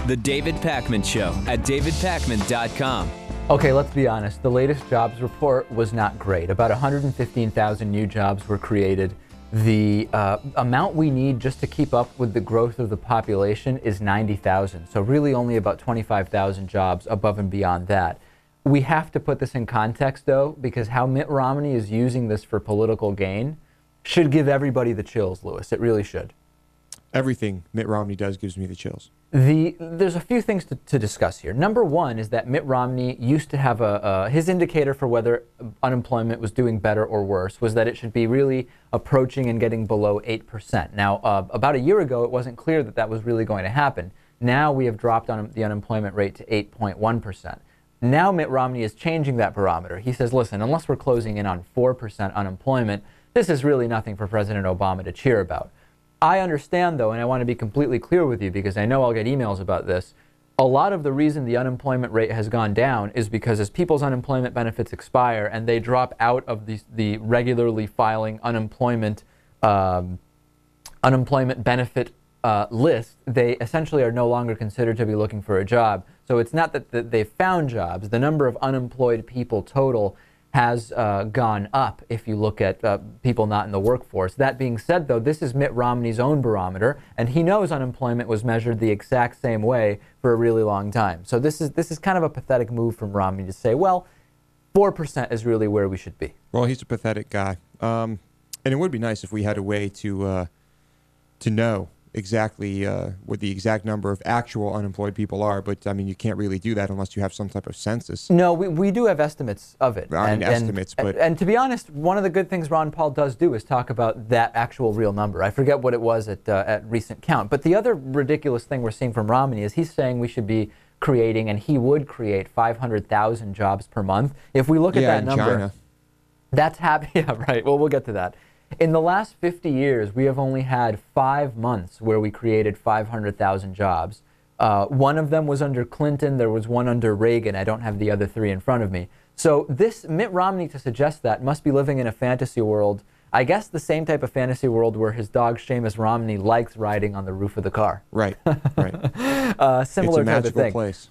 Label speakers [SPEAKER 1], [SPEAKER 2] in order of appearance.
[SPEAKER 1] The David Pakman Show at davidpakman.com.
[SPEAKER 2] Okay, let's be honest. The latest jobs report was not great. About 115,000 new jobs were created. The amount we need just to keep up with the growth of the population is 90,000. So really only about 25,000 jobs above and beyond that. We have to put this in context, though, because how Mitt Romney is using this for political gain should give everybody the chills, Lewis. It really should.
[SPEAKER 3] Everything Mitt Romney does gives me the chills.
[SPEAKER 2] There's a few things to discuss here. Number one is that Mitt Romney used to have his indicator for whether unemployment was doing better or worse was that it should be really approaching and getting below 8%. Now, about a year ago, it wasn't clear that that was really going to happen. Now we have dropped on the unemployment rate to 8.1%. Now Mitt Romney is changing that barometer. He says, listen, unless we're closing in on 4% unemployment, this is really nothing for President Obama to cheer about. I understand, though, and I want to be completely clear with you because I know I'll get emails about this. A lot of the reason the unemployment rate has gone down is because as people's unemployment benefits expire and they drop out of the regularly filing unemployment benefit list, they essentially are no longer considered to be looking for a job. So it's not that they've found jobs. The number of unemployed people total has gone up if you look at people not in the workforce. That being said, though, this is Mitt Romney's own barometer, and he knows unemployment was measured the exact same way for a really long time. So this is kind of a pathetic move from Romney to say, well, 4% is really where we should be.
[SPEAKER 3] Well, he's a pathetic guy. And it would be nice if we had a way to know exactly what the exact number of actual unemployed people are, but I mean, you can't really do that unless you have some type of census.
[SPEAKER 2] No, we do have estimates of it. And to be honest, one of the good things Ron Paul does do is talk about that actual real number. I forget what it was at recent count. But the other ridiculous thing we're seeing from Romney is he's saying we should be creating, and he would create 500,000 jobs per month. If we look at that number,
[SPEAKER 3] China.
[SPEAKER 2] That's happy. Yeah, right. Well, we'll get to that. In the last 50 years, we have only had 5 months where we created 500,000 jobs. One of them was under Clinton. There was one under Reagan. I don't have the other 3 in front of me. So this Mitt Romney, to suggest that, must be living in a fantasy world. I guess the same type of fantasy world where his dog Seamus Romney likes riding on the roof of the car.
[SPEAKER 3] Right, right.
[SPEAKER 2] Similar
[SPEAKER 3] it's a
[SPEAKER 2] type of thing.
[SPEAKER 3] Place.